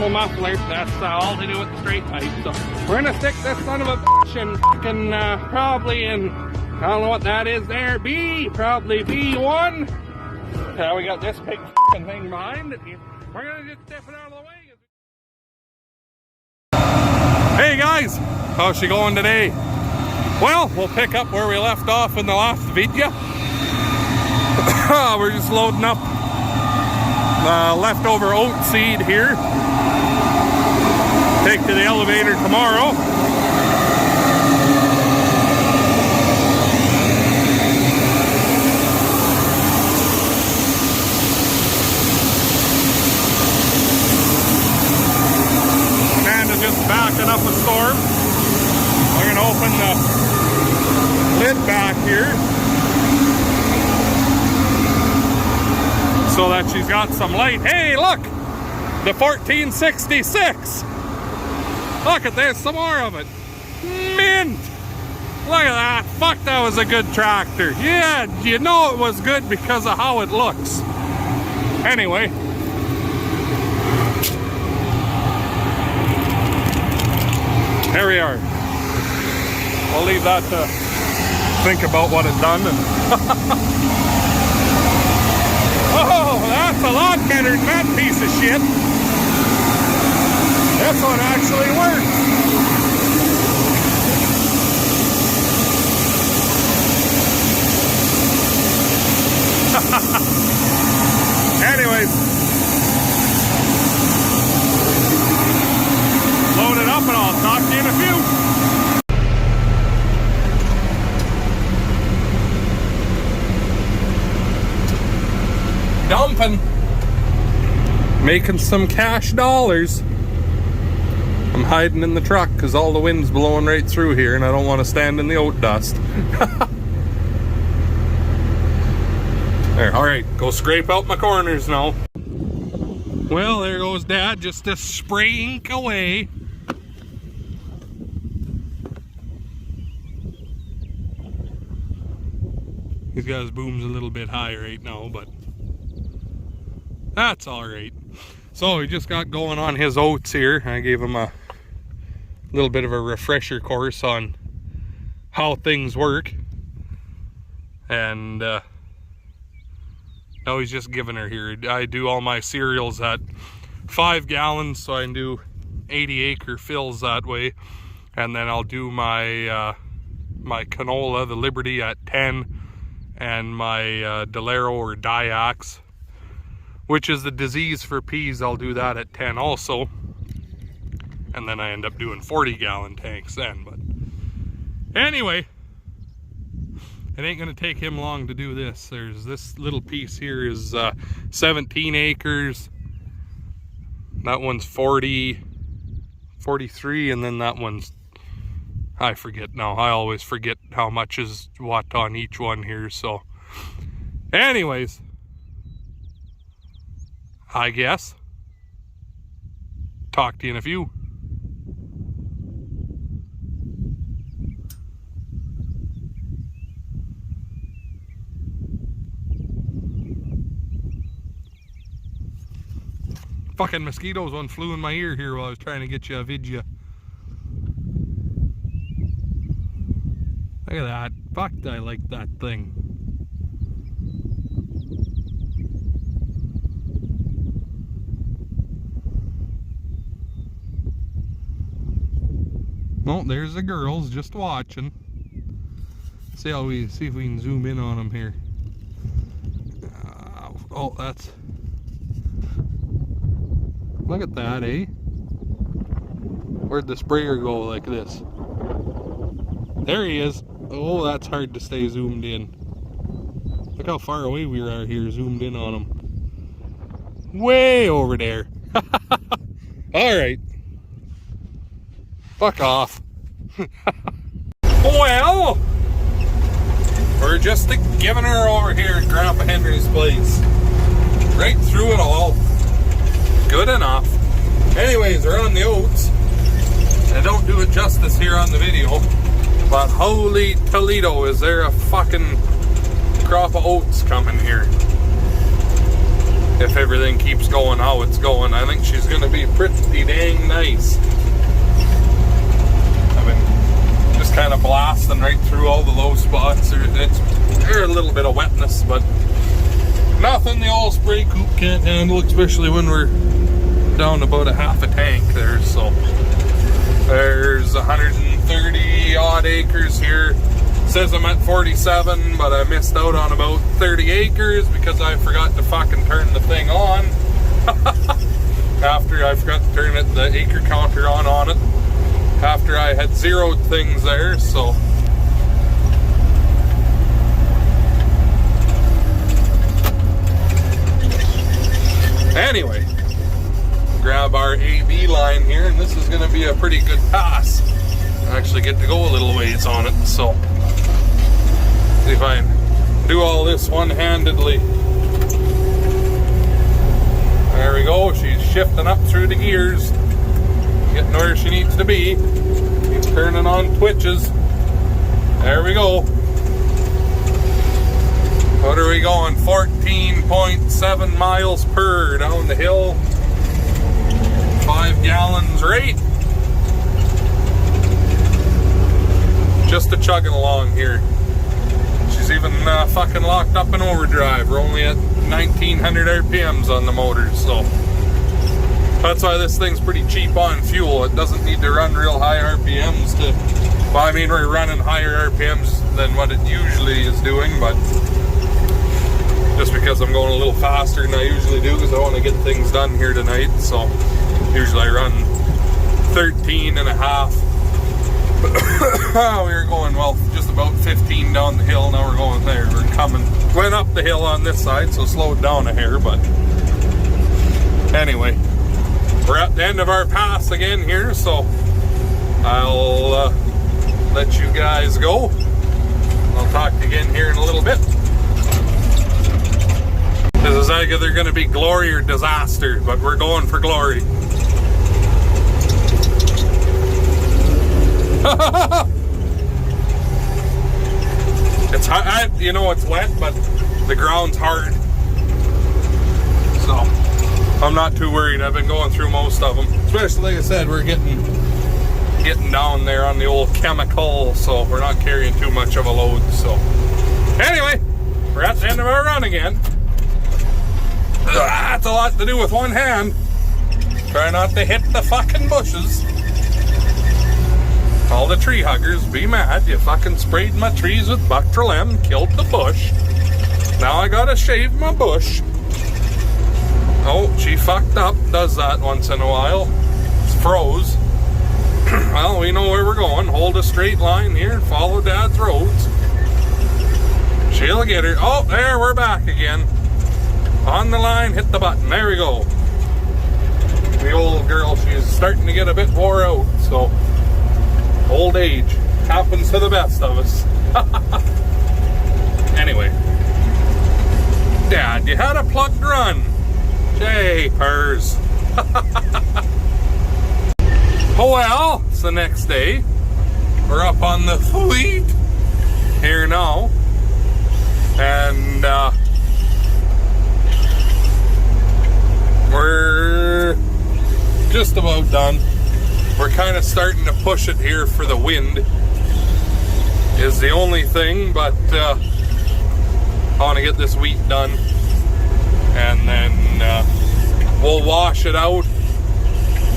normal muffler. That's all to do with the straight pipe. So we're gonna stick this son of a bitch in fucking probably in, I don't know what that is there, probably B1. We got this big fucking thing behind it. We're gonna just step it out of the way. Hey guys, how's she going today? Well, we'll pick up where we left off in the last video. We're just loading up leftover oat seed here. Take to the elevator tomorrow. And it's just backing up a storm. We're gonna open the lid back here, so that she's got some light. Hey, look! The 1466! Look at this, some more of it. Mint! Look at that. Fuck, that was a good tractor. Yeah, you know it was good because of how it looks. Anyway. There we are. I'll leave that to think about what it's done. And oh, that's a lot better than that piece of shit. This one actually works. Anyways, load it up and I'll talk to you in a few. Dumping, making some cash dollars. I'm hiding in the truck because all the wind's blowing right through here and I don't want to stand in the oat dust. There, alright, go scrape out my corners now. Well, there goes Dad, just to spray ink away. He's got his booms a little bit high right now, but that's alright. So he just got going on his oats here. I gave him a little bit of a refresher course on how things work. And now he's just giving her here. I do all my cereals at 5 gallons, so I can do 80-acre fills that way. And then I'll do my my canola, the Liberty, at 10, and my Delero or Diax, which is the disease for peas, I'll do that at 10 also. And then I end up doing 40-gallon tanks then. But anyway, it ain't gonna take him long to do this. There's this little piece here is 17 acres. That one's 40, 43, and then that one's, I forget now. I always forget how much is what on each one here. So anyways, I guess talk to you in a few. Fucking mosquitoes one flew in my ear here while I was trying to get you a video. Look at that. Fuck, I like that thing. Oh, there's the girls just watching. See if we can zoom in on them here. Oh, that's. Look at that, eh? Where'd the sprayer go like this? There he is. Oh, that's hard to stay zoomed in. Look how far away we are here, zoomed in on him. Way over there. Alright. Fuck off. Well, we're just giving her over here at Grandpa Henry's place. Right through it all. Good enough. Anyways, we're on the oats. I don't do it justice here on the video, but holy Toledo, is there a fucking crop of oats coming here. if everything keeps going how it's going. I think she's going to be pretty dang nice. I've been just kind of blasting right through all the low spots. There's a little bit of wetness, but nothing the old spray coop can't handle, especially when we're down about a half a tank there. So there's 130 odd acres here. Says I'm at 47, but I missed out on about 30 acres because I forgot to fucking turn the thing on. After I forgot to turn the acre counter on it. After I had zeroed things there, so. Anyway, grab our AB line here, and this is going to be a pretty good pass. I actually get to go a little ways on it, so. See if I can do all this one-handedly. There we go. She's shifting up through the gears, getting where she needs to be. Keep turning on twitches. There we go. What are we going? 14.7 miles per down the hill. 5 gallons rate. Just a chugging along here. She's even fucking locked up in overdrive. We're only at 1900 RPMs on the motor, so that's why this thing's pretty cheap on fuel. It doesn't need to run real high RPMs to, well, I mean, we're running higher RPMs than what it usually is doing, but just because I'm going a little faster than I usually do because I want to get things done here tonight, so usually I run 13 and a half. We were going, well, just about 15 down the hill. Now we're going there. Went up the hill on this side, so slowed down a hair, but anyway, we're at the end of our pass again here, so I'll let you guys go. I'll talk again here in a little bit. This is either going to be glory or disaster, but we're going for glory. It's hot, you know, it's wet, but the ground's hard, so I'm not too worried. I've been going through most of them, especially, like I said, we're getting down there on the old chemical, so we're not carrying too much of a load. So anyway, we're at the end of our run again. That's a lot to do with one hand. Try not to hit the fucking bushes. All the tree huggers be mad. You fucking sprayed my trees with Bactral M, killed the bush. Now I gotta shave my bush. Oh, she fucked up. Does that once in a while. It's froze. Well, we know where we're going. Hold a straight line here and follow Dad's roads. She'll get her. Oh, there, we're back again. On the line, hit the button. There we go. The old girl, she's starting to get a bit wore out, so old age happens to the best of us. Anyway, Dad, you had a plugged run. Japers. Oh well, it's the next day. We're up on the fleet here now, and we're just about done. We're kind of starting to push it here for the wind is the only thing, but I want to get this wheat done, and then we'll wash it out.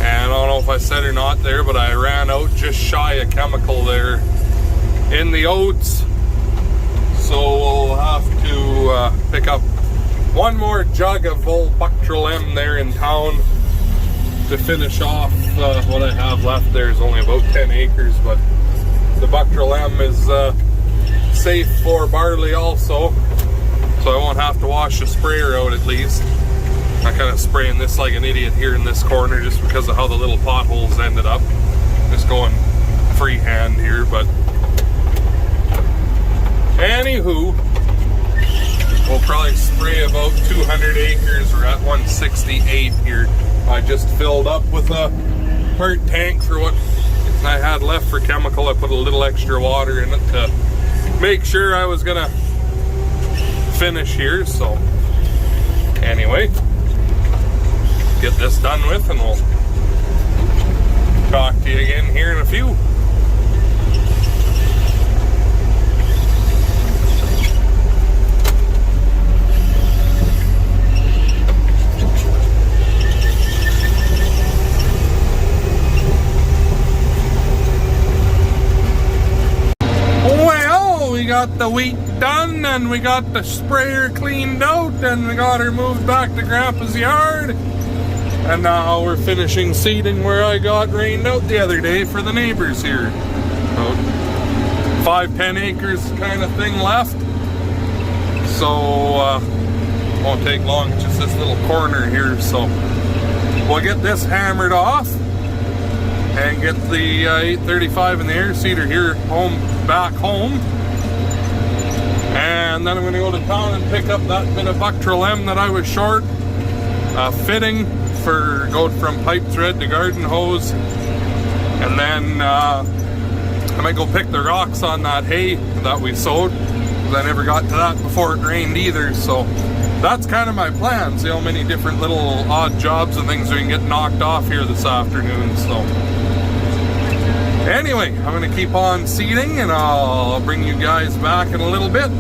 And I don't know if I said or not there, but I ran out just shy of chemical there in the oats, so we'll have to pick up one more jug of old Bactral M there in town to finish off what I have left. There is only about 10 acres, but the Bactral M is safe for barley also, so I won't have to wash the sprayer out at least. I'm kind of spraying this like an idiot here in this corner just because of how the little potholes ended up. Just going freehand here, but anywho, we'll probably spray about 200 acres. We're at 168 here. I just filled up with a part tank for what I had left for chemical. I put a little extra water in it to make sure I was gonna finish here. So anyway, get this done with, and we'll talk to you again here in a few. We got the wheat done, and we got the sprayer cleaned out, and we got her moved back to Grandpa's yard, and now we're finishing seeding where I got rained out the other day for the neighbors here. About 5-10 acres kind of thing left, so won't take long. It's just this little corner here, so we'll get this hammered off and get the 835 in the air seeder here back home. And then I'm going to go to town and pick up that bit of Buctril M that I was short. Fitting for going from pipe thread to garden hose. And then I might go pick the rocks on that hay that we sowed. I never got to that before it rained either. So that's kind of my plan. See how many different little odd jobs and things we can get knocked off here this afternoon. So anyway, I'm going to keep on seeding, and I'll bring you guys back in a little bit.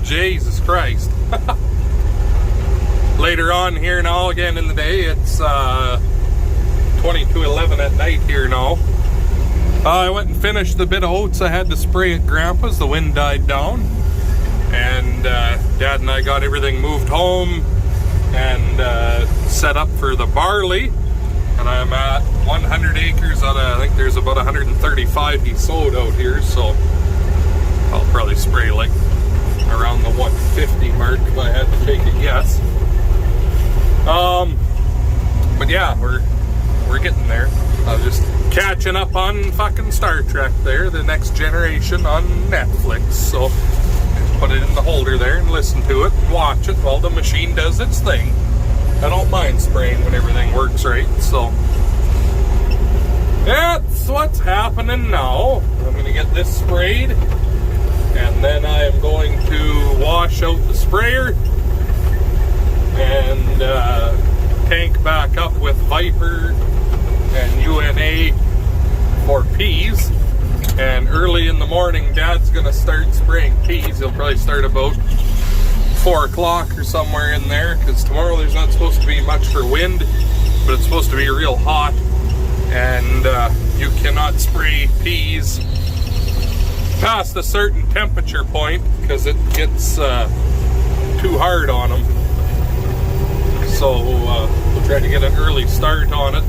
Jesus Christ. Later on here now again in the day, it's 20 to 11 at night here now. I went and finished the bit of oats I had to spray at Grandpa's. The wind died down. And Dad and I got everything moved home and set up for the barley. And I'm at 100 acres out of, I think there's about 135 he sowed out here. So I'll probably spray like around the 150 mark if I had to take a guess. But yeah, we're getting there. I was just catching up on fucking Star Trek there, The Next Generation on Netflix. So put it in the holder there and listen to it and watch it while the machine does its thing. I don't mind spraying when everything works right. So that's what's happening now. I'm going to get this sprayed, and then I am going to wash out the sprayer and tank back up with Viper and UNA for peas. And early in the morning, Dad's gonna start spraying peas. He'll probably start about 4 o'clock or somewhere in there, because tomorrow there's not supposed to be much for wind, but it's supposed to be real hot, and you cannot spray peas past a certain temperature point because it gets too hard on them. So we'll try to get an early start on it.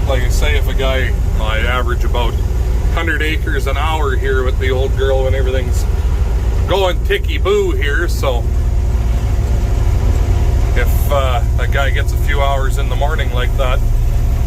Like I say, if a guy, I average about 100 acres an hour here with the old girl when everything's going ticky-boo here. So if a guy gets a few hours in the morning like that,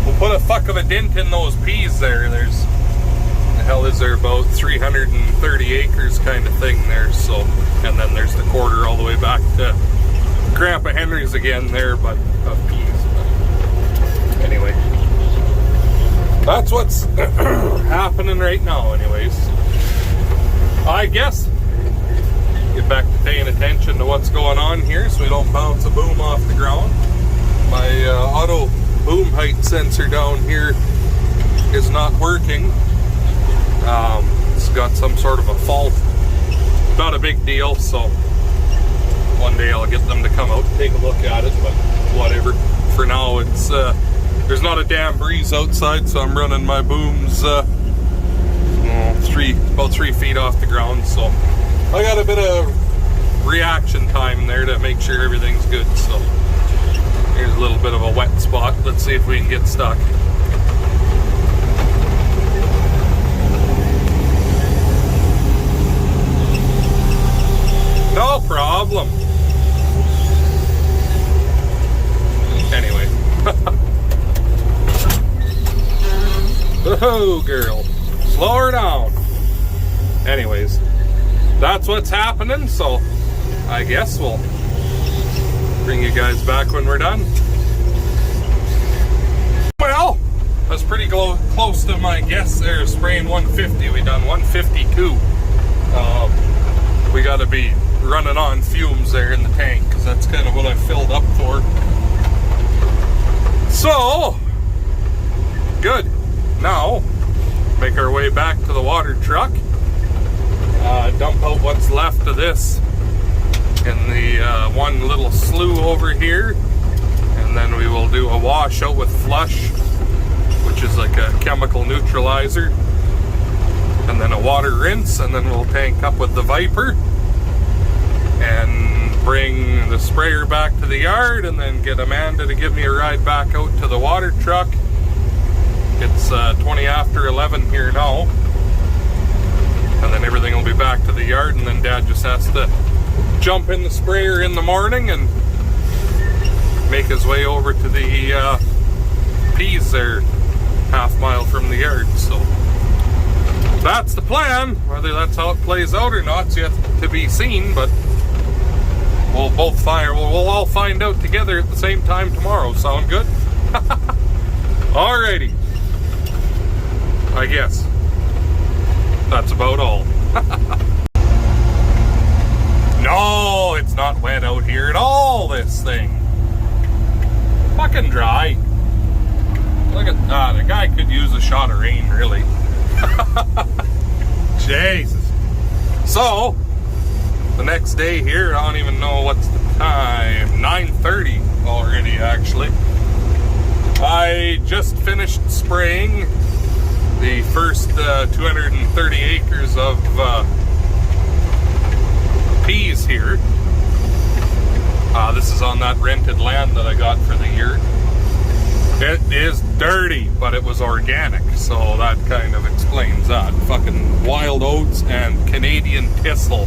we'll put a fuck of a dent in those peas there. There's, the hell is there, about 330 acres kind of thing there. So, and then there's the quarter all the way back to Grandpa Henry's again there, but of peas. But anyway, that's what's happening right now anyways. I guess get back to paying attention to what's going on here so we don't bounce a boom off the ground. My auto boom height sensor down here is not working. It's got some sort of a fault. Not a big deal, so one day I'll get them to come out and take a look at it, but whatever. For now, it's there's not a damn breeze outside, so I'm running my booms about 3 feet off the ground, so I got a bit of reaction time there to make sure everything's good. So here's a little bit of a wet spot. Let's see if we can get stuck. No problem. Anyway. Oh, girl. Slow her down. Anyways, that's what's happening, so I guess we'll bring you guys back when we're done. Well, that's pretty close to my guess there, spraying 150. We done 152. We gotta be running on fumes there in the tank, because that's kind of what I filled up for. So, good. Now, make our way back to the water truck. Dump out what's left of this in the one little slough over here, and then we will do a wash out with Flush, which is like a chemical neutralizer, and then a water rinse, and then we'll tank up with the Viper and bring the sprayer back to the yard, and then get Amanda to give me a ride back out to the water truck. It's 20 after 11 here now, and then everything will be back to the yard, and then Dad just has to jump in the sprayer in the morning and make his way over to the peas there, half-mile from the yard. So that's the plan. Whether that's how it plays out or not is yet to be seen, but we'll all find out together at the same time tomorrow. Sound good? Alrighty. I guess that's about all. No, it's not wet out here at all, this thing. Fucking dry. Look at that. The guy could use a shot of rain, really. Jesus. So, the next day here, I don't even know what's the time. 9:30 already, actually. I just finished spraying the first 230 acres of peas here. This is on that rented land that I got for the year. It is dirty, but it was organic, so that kind of explains that. Fucking wild oats and Canadian thistle.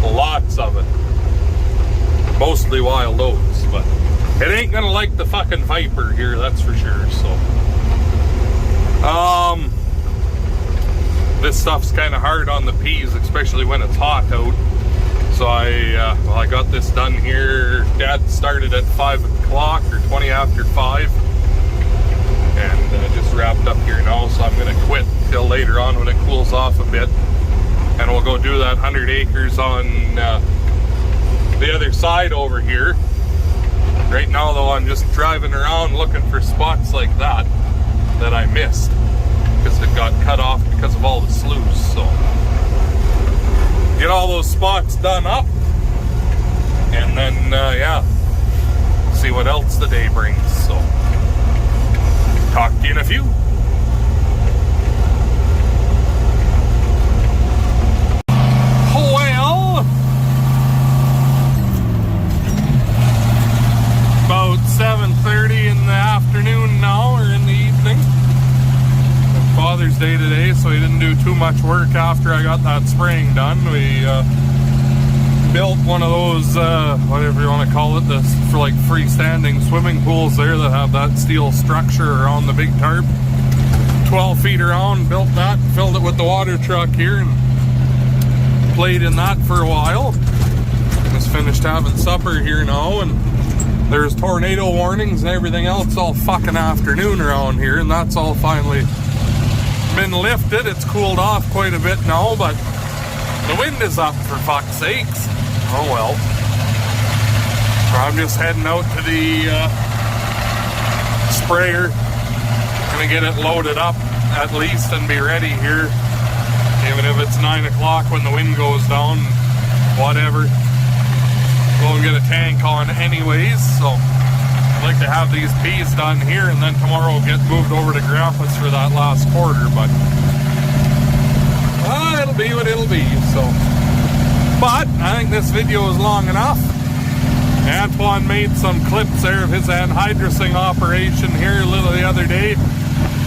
Lots of it. Mostly wild oats, but it ain't gonna like the fucking viper here, that's for sure. So this stuff's kind of hard on the peas, especially when it's hot out. So I got this done here. Dad started at 5 o'clock or 20 after 5, and just wrapped up here now. So I'm gonna quit till later on when it cools off a bit, and we'll go do that 100 acres on the other side over here. Right now though, I'm just driving around looking for spots like that I missed because it got cut off because of all the sloughs. So get all those spots done up, and then yeah, see what else the day brings. So talk to you in a few. About 7:30 in the afternoon now, or in the evening. It's Father's Day today, so we didn't do too much work after I got that spraying done. We built one of those, whatever you want to call it, this for like freestanding swimming pools there that have that steel structure around the big tarp. 12 feet around, built that, filled it with the water truck here, and played in that for a while. Just finished having supper here now, and there's tornado warnings and everything else all fucking afternoon around here, and that's all finally been lifted. It's cooled off quite a bit now, but the wind is up, for fuck's sakes. Oh well. So I'm just heading out to the sprayer. Gonna get it loaded up at least and be ready here, even if it's 9 o'clock when the wind goes down, whatever. Go and get a tank on anyways. So I'd like to have these peas done here, and then tomorrow we'll get moved over to Grandpa's for that last quarter, but it'll be what it'll be. So, but I think this video is long enough. Antoine made some clips there of his anhydrous operation here a little the other day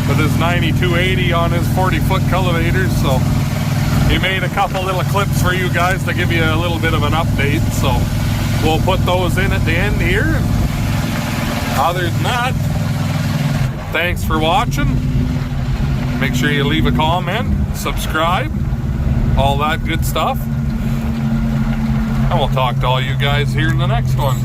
with his 9280 on his 40-foot cultivators. So he made a couple little clips for you guys to give you a little bit of an update. So we'll put those in at the end here. Other than that, thanks for watching. Make sure you leave a comment, subscribe, all that good stuff. And we'll talk to all you guys here in the next one.